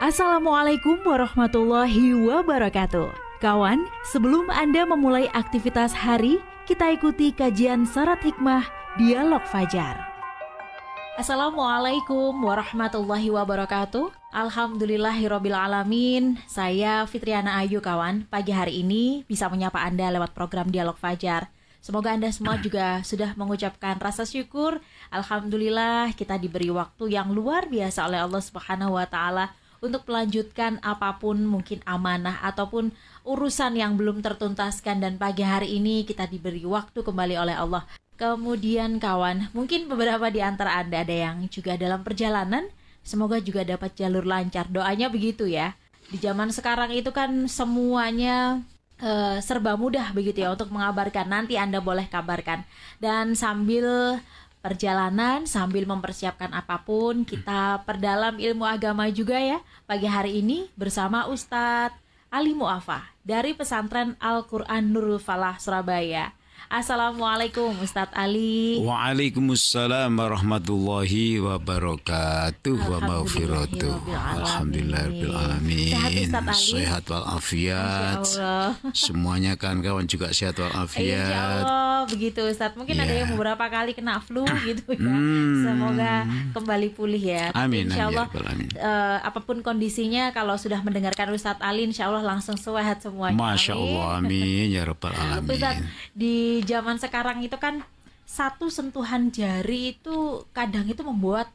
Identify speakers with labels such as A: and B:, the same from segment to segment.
A: Assalamualaikum warahmatullahi wabarakatuh. Kawan, sebelum Anda memulai aktivitas hari, kita ikuti kajian Syarat Hikmah Dialog Fajar. Assalamualaikum warahmatullahi wabarakatuh. Alhamdulillahirrabbilalamin. Saya Fitriana Ayu, kawan. Pagi hari ini bisa menyapa Anda lewat program Dialog Fajar. Semoga Anda semua juga sudah mengucapkan rasa syukur. Alhamdulillah kita diberi waktu yang luar biasa oleh Allah Subhanahu wa Ta'ala untuk melanjutkan apapun mungkin amanah ataupun urusan yang belum tertuntaskan, dan pagi hari ini kita diberi waktu kembali oleh Allah. Kemudian kawan, mungkin beberapa di antara Anda ada yang juga dalam perjalanan, semoga juga dapat jalur lancar. Doanya begitu ya. Di zaman sekarang itu kan semuanya serba mudah begitu ya untuk mengabarkan. Nanti Anda boleh kabarkan. Dan sambil perjalanan, sambil mempersiapkan apapun, kita perdalam ilmu agama juga ya. Pagi hari ini bersama Ustadz Ali Mu'afah dari Pesantren Al-Quran Nurul Falah Surabaya. Assalamualaikum Ustadz Ali.
B: Waalaikumsalam warahmatullahi wabarakatuh wa maghfiratuh. Alhamdulillahirrahmanirrahim.
A: Sehat Ustadz Ali?
B: Sehat walafiat. Semuanya kan kawan juga sehat walafiat.
A: Insyaallah begitu Ustadz. Mungkin ada yang beberapa kali kena flu gitu ya. Semoga kembali pulih ya.
B: Amin.
A: Insyaallah apapun kondisinya, kalau sudah mendengarkan Ustadz Ali, insyaallah langsung sehat semuanya.
B: Masya Allah, amin ya rabbal alamin.
A: Ustadz, di zaman sekarang itu kan satu sentuhan jari itu kadang itu membuat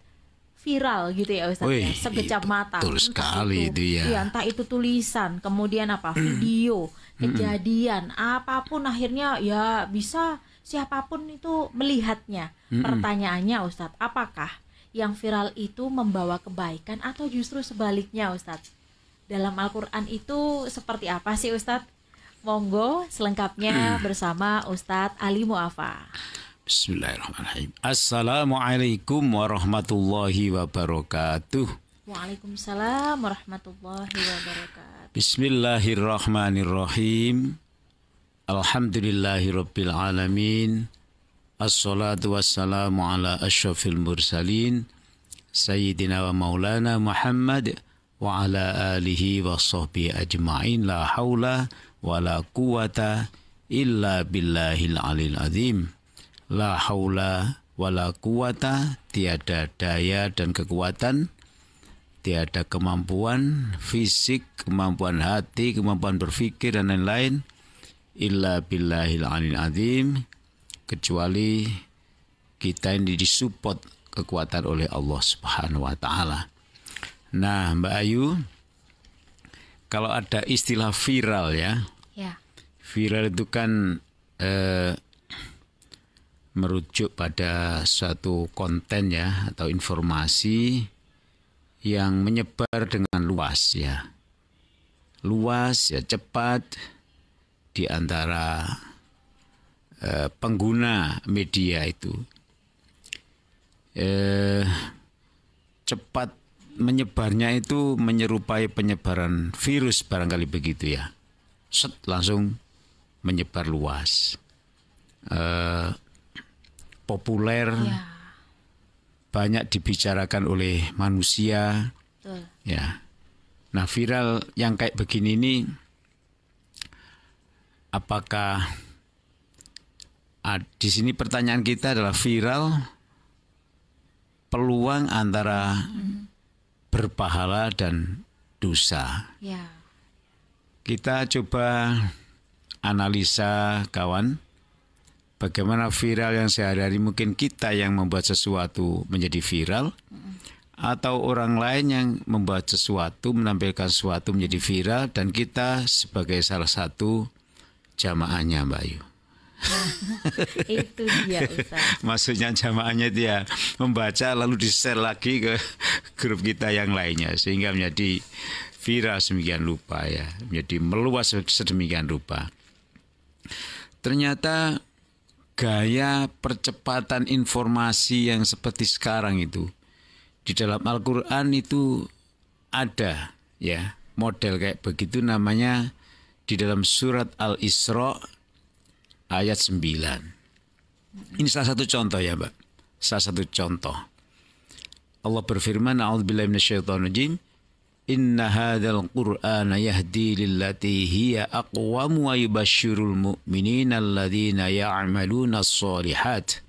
A: viral gitu ya Ustadz.
B: Wih,
A: sekejap mata.
B: Betul sekali itu ya.
A: Entah itu tulisan, kemudian video, kejadian, apapun akhirnya ya bisa siapapun itu melihatnya. Pertanyaannya Ustadz, apakah yang viral itu membawa kebaikan atau justru sebaliknya Ustadz? Dalam Al-Quran itu seperti apa sih Ustadz? Monggo selengkapnya bersama Ustadz Ali Mu'afah.
B: Bismillahirrahmanirrahim. Assalamualaikum warahmatullahi wabarakatuh.
A: Waalaikumsalam warahmatullahi wabarakatuh.
B: Bismillahirrahmanirrahim. Alhamdulillahirabbil alamin. Assalatu wassalamu ala asyrafil mursalin Sayyidina wa maulana Muhammad wa ala alihi wa sahbihi ajma'in. La haula wala quwata illa billahil alil azim. La haula wala quwata, tiada daya dan kekuatan, tiada kemampuan fisik, kemampuan hati, kemampuan berpikir dan lain-lain, illa billahil alil azim, kecuali kita ini disupport kekuatan oleh Allah Subhanahu wa Ta'ala. Nah Mbak Ayu, kalau ada istilah viral ya. Viral itu kan merujuk pada suatu konten ya, atau informasi yang menyebar dengan luas ya. Luas ya, cepat di antara pengguna media itu. Cepat menyebarnya itu menyerupai penyebaran virus barangkali begitu ya. Langsung menyebar luas, populer, banyak dibicarakan oleh manusia. Ya. Nah viral yang kayak begini ini, apakah di sini pertanyaan kita adalah viral peluang antara berpahala dan dosa. Kita coba analisa kawan, bagaimana viral yang sehari-hari mungkin kita yang membuat sesuatu menjadi viral, atau orang lain yang membuat sesuatu, menampilkan sesuatu menjadi viral, dan kita sebagai salah satu jamaahnya Mbak Ayu.
A: Itu dia Ustaz.
B: Maksudnya jamaahnya dia membaca lalu di-share lagi ke grup kita yang lainnya, sehingga menjadi viral sedemikian rupa ya, menjadi meluas sedemikian rupa. Ternyata gaya percepatan informasi yang seperti sekarang itu di dalam Al-Quran itu ada ya, model kayak begitu, namanya di dalam surat Al-Isra ayat 9. Ini salah satu contoh ya Mbak. Salah satu contoh. Allah berfirman, A'udzubillahi minasyaitonir rajim. Inna hadzal Qur'ana yahdi lillati hiya aqwam wa yubashshirul mu'minina alladzina ya'maluna as-solihat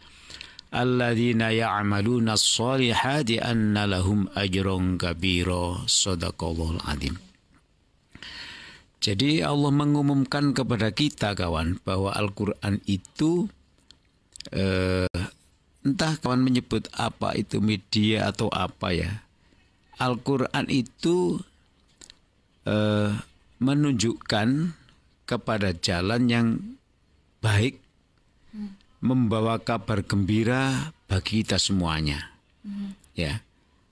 B: anna lahum ajran kabira. Shadaqallahul adzim. Jadi Allah mengumumkan kepada kita kawan bahwa Al-Quran itu entah kawan menyebut apa itu media atau apa ya. Al-Quran itu menunjukkan kepada jalan yang baik, membawa kabar gembira bagi kita semuanya. Ya.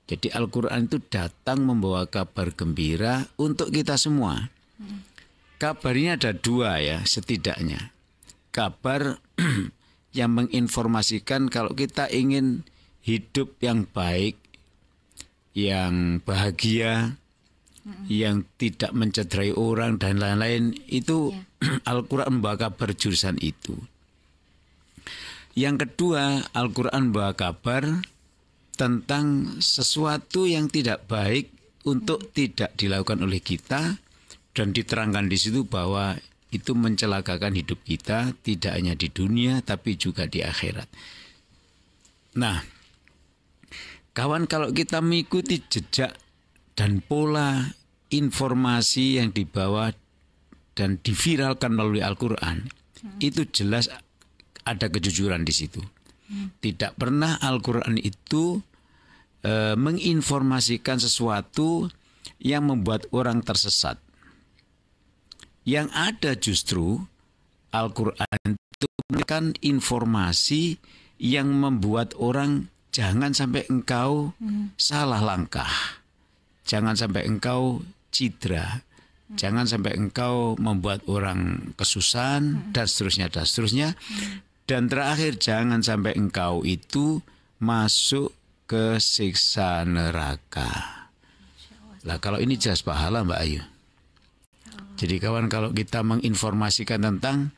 B: Jadi Al-Quran itu datang membawa kabar gembira untuk kita semua. Kabarnya ada dua ya setidaknya. Kabar yang menginformasikan kalau kita ingin hidup yang baik, yang bahagia, yang tidak mencederai orang dan lain-lain, itu Al-Quran membawa kabar jurusan itu. Yang kedua, Al-Quran membawa kabar tentang sesuatu yang tidak baik untuk tidak dilakukan oleh kita, dan diterangkan di situ bahwa itu mencelakakan hidup kita, tidak hanya di dunia tapi juga di akhirat. Nah, kawan, kalau kita mengikuti jejak dan pola informasi yang dibawa dan diviralkan melalui Al-Quran, itu jelas ada kejujuran di situ. Tidak pernah Al-Quran itu menginformasikan sesuatu yang membuat orang tersesat. Yang ada justru Al-Quran itu memberikan informasi yang membuat orang jangan sampai engkau salah langkah. Jangan sampai engkau cedera. Jangan sampai engkau membuat orang kesusahan dan seterusnya dan seterusnya. Dan terakhir, jangan sampai engkau itu masuk ke siksa neraka. Lah kalau ini jelas pahala, Mbak Ayu. Jadi kawan, kalau kita menginformasikan tentang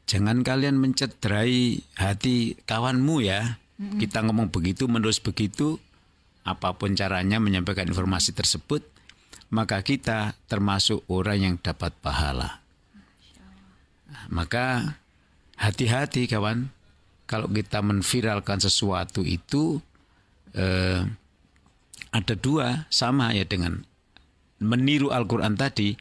B: jangan kalian mencederai hati kawanmu ya. Kita ngomong begitu, menulis begitu, apapun caranya menyampaikan informasi tersebut, maka kita termasuk orang yang dapat pahala. Maka hati-hati kawan, kalau kita menviralkan sesuatu itu ada dua, sama ya dengan meniru Al-Quran tadi,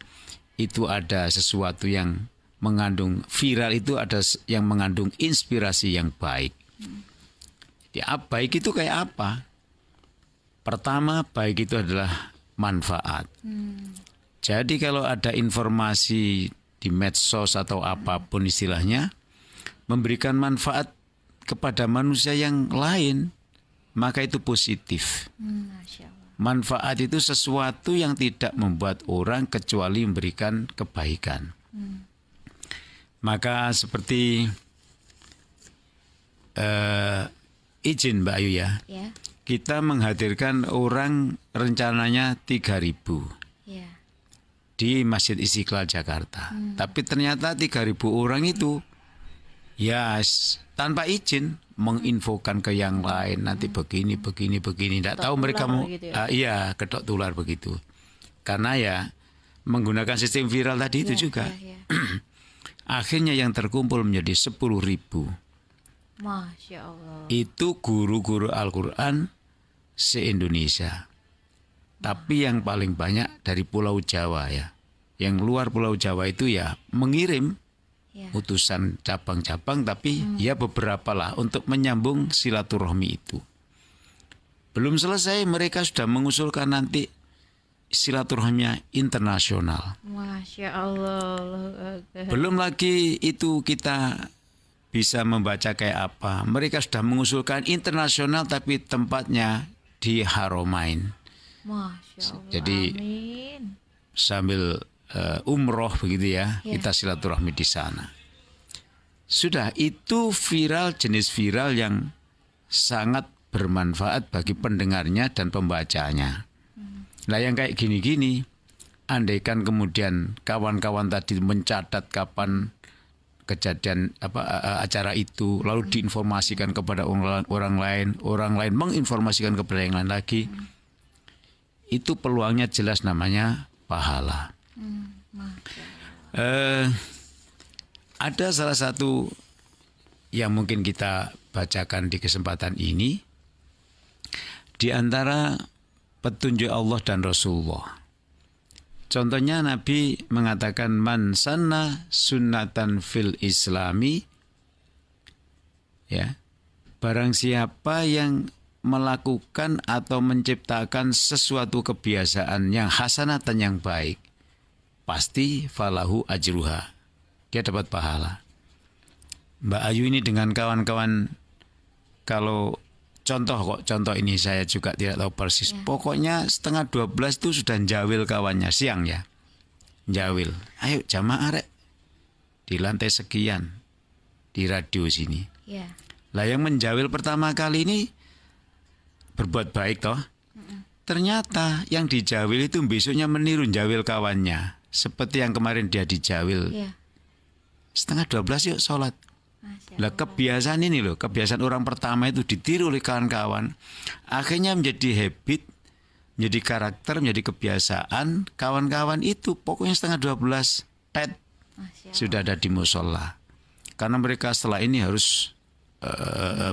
B: itu ada sesuatu yang mengandung, viral itu ada yang mengandung inspirasi yang baik. Jadi baik itu kayak apa? Pertama, baik itu adalah manfaat. Jadi kalau ada informasi di medsos atau apapun istilahnya, memberikan manfaat kepada manusia yang lain, maka itu positif. Manfaat itu sesuatu yang tidak membuat orang kecuali memberikan kebaikan. Maka seperti izin Mbak Ayu ya. Kita menghadirkan orang rencananya 3.000 di Masjid Istiqlal Jakarta. Tapi ternyata 3.000 orang itu ya tanpa izin menginfokan ke yang lain, nanti begini. Tidak tahu mereka mau gitu ya? Iya, kedok tular begitu. Karena ya menggunakan sistem viral tadi itu juga. Akhirnya yang terkumpul menjadi 10.000.
A: Masya Allah.
B: Itu guru-guru Al-Quran se-Indonesia. Tapi yang paling banyak dari Pulau Jawa ya. Yang luar Pulau Jawa itu ya mengirim utusan cabang-cabang, tapi ya beberapa lah untuk menyambung silaturahmi itu. Belum selesai, mereka sudah mengusulkan nanti silaturahminya internasional.
A: Masya Allah.
B: Belum lagi itu kita bisa membaca kayak apa. Mereka sudah mengusulkan internasional tapi tempatnya di Haramain.
A: Masya Allah.
B: Jadi sambil umroh begitu ya, kita silaturahmi di sana. Sudah, itu viral, jenis viral yang sangat bermanfaat bagi pendengarnya dan pembacanya. Nah yang kayak gini-gini, andaikan kemudian kawan-kawan tadi mencatat kapan kejadian acara itu, lalu diinformasikan kepada orang lain menginformasikan kepada yang lain lagi, itu peluangnya jelas namanya pahala. Ada salah satu yang mungkin kita bacakan di kesempatan ini, di antara petunjuk Allah dan Rasulullah. Contohnya Nabi mengatakan man sanna sunnatan fil islami, ya, barang siapa yang melakukan atau menciptakan sesuatu kebiasaan yang hasanatan yang baik, pasti falahu ajruha, dia dapat pahala. Mbak Ayu ini dengan kawan-kawan, kalau contoh ini saya juga tidak tahu persis. Pokoknya 11:30 itu sudah njawil kawannya, siang ya. Njawil. Ayo jamaah rek. Di lantai sekian. Di radio sini.
A: Ya.
B: Lah yang menjawil pertama kali ini berbuat baik toh. Ternyata yang dijawil itu besoknya meniru njawil kawannya. Seperti yang kemarin dia dijawil.
A: Ya.
B: 11:30 yuk sholat. Lah kebiasaan ini loh, kebiasaan orang pertama itu ditiru oleh kawan-kawan, akhirnya menjadi habit, menjadi karakter, menjadi kebiasaan. Kawan-kawan itu pokoknya 11:30 sudah ada di musola, karena mereka setelah ini harus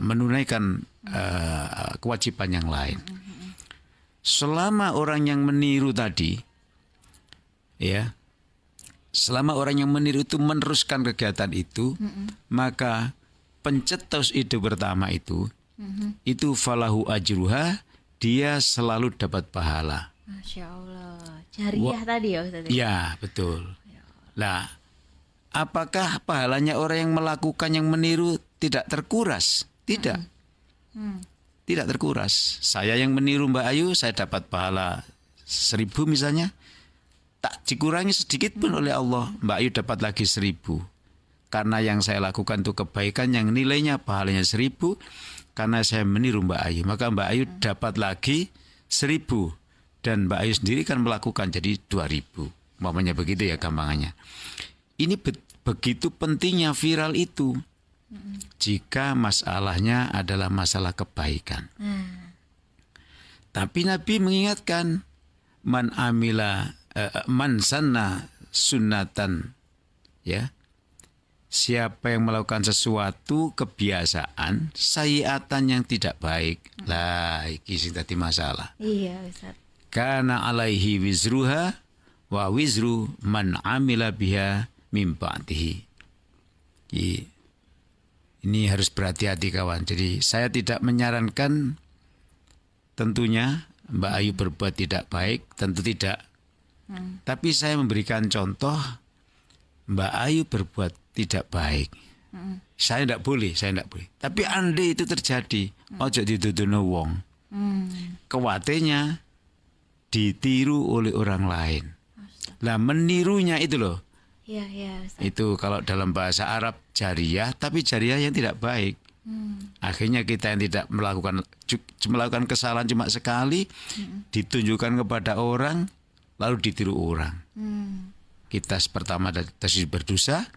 B: menunaikan kewajiban yang lain. Selama orang yang meniru tadi, ya, selama orang yang meniru itu meneruskan kegiatan itu, maka pencetus ide pertama itu falahu ajruha, dia selalu dapat pahala.
A: Masya Allah. Jariah tadi ya Ustaz?
B: Ya, betul. Nah, apakah pahalanya orang yang melakukan, yang meniru tidak terkuras? Tidak. Tidak terkuras. Saya yang meniru Mbak Ayu, saya dapat pahala 1.000 misalnya. Tak dikurangi sedikit pun oleh Allah, Mbak Ayu dapat lagi 1.000. Karena yang saya lakukan itu kebaikan yang nilainya pahalanya 1.000, karena saya meniru Mbak Ayu, maka Mbak Ayu dapat lagi 1.000, dan Mbak Ayu sendiri kan melakukan jadi 2.000. Umpamanya begitu ya gampangannya. Ini begitu pentingnya viral itu, jika masalahnya adalah masalah kebaikan. Tapi Nabi mengingatkan, man sanna sunnatan, ya, siapa yang melakukan sesuatu kebiasaan sayiatan yang tidak baik, lah iki sing dadi masalah.
A: Iya Ustaz.
B: Kana alaihi wizruha wa wizru man amila biha min ba'dihi. Ini harus berhati-hati kawan. Jadi saya tidak menyarankan tentunya Mbak Ayu berbuat tidak baik, tentu tidak. Tapi saya memberikan contoh Mbak Ayu berbuat tidak baik. Saya tidak boleh. Tapi andai itu terjadi, ojo dituduhno wong. Kuwatenya ditiru oleh orang lain. Lah menirunya itu loh.
A: Iya, Ustaz.
B: Itu kalau dalam bahasa Arab jariyah, tapi jariyah yang tidak baik. Akhirnya kita yang tidak melakukan kesalahan cuma sekali, ditunjukkan kepada orang, lalu ditiru orang. Kita pertama tersebut berdosa,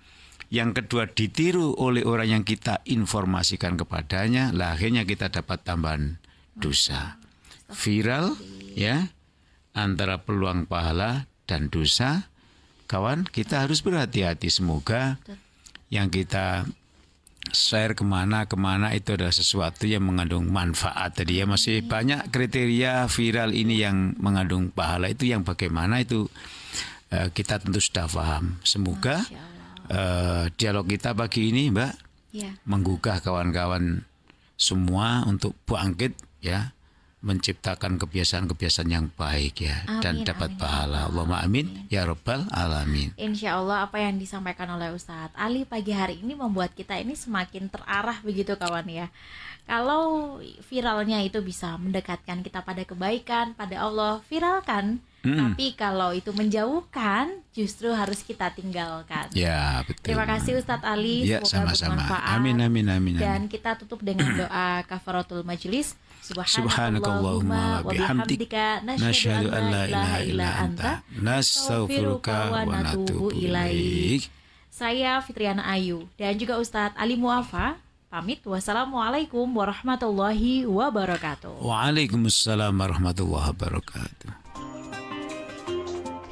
B: yang kedua ditiru oleh orang yang kita informasikan kepadanya, lah akhirnya kita dapat tambahan dosa. Viral, ya, antara peluang pahala dan dosa. Kawan, kita harus berhati-hati. Semoga yang kita share kemana itu adalah sesuatu yang mengandung manfaat. Tadi ya, masih banyak kriteria viral ini yang mengandung pahala. Itu yang bagaimana itu kita tentu sudah paham. Semoga dialog kita pagi ini, Mbak, menggugah kawan-kawan semua untuk bangkit, ya, menciptakan kebiasaan-kebiasaan yang baik, ya, dan dapat pahala. Allahumma amin ya rabbal alamin.
A: Insya Allah apa yang disampaikan oleh Ustadz Ali pagi hari ini membuat kita ini semakin terarah begitu kawan ya. Kalau viralnya itu bisa mendekatkan kita pada kebaikan, pada Allah, viralkan. Tapi kalau itu menjauhkan, justru harus kita tinggalkan.
B: Ya, betul.
A: Terima kasih Ustadz Ali,
B: ya,
A: semoga
B: sama-sama.
A: bermanfaat.
B: Amin.
A: Dan kita tutup dengan doa kafaratul majlis.
B: Subhanakallahumma wa bihamdika nasyhadu an la ilaha illa anta nastaghfiruka wa natubu ilaik.
A: Saya Fitriana Ayu dan juga Ustadz Ali Muafa pamit. Wassalamualaikum warahmatullahi wabarakatuh.
B: Waalaikumsalam warahmatullahi wabarakatuh.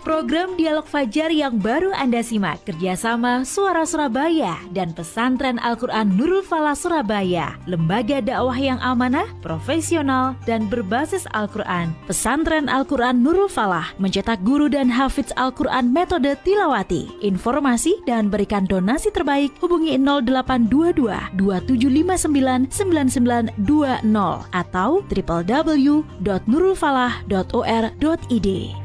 A: Program Dialog Fajar yang baru Anda simak kerjasama Suara Surabaya dan Pesantren Al-Quran Nurul Falah Surabaya, lembaga dakwah yang amanah, profesional, dan berbasis Al-Quran. Pesantren Al-Quran Nurul Falah mencetak guru dan hafidz Al-Quran metode tilawati. Informasi dan berikan donasi terbaik hubungi 0822 2759 9920 atau www.nurulfalah.or.id.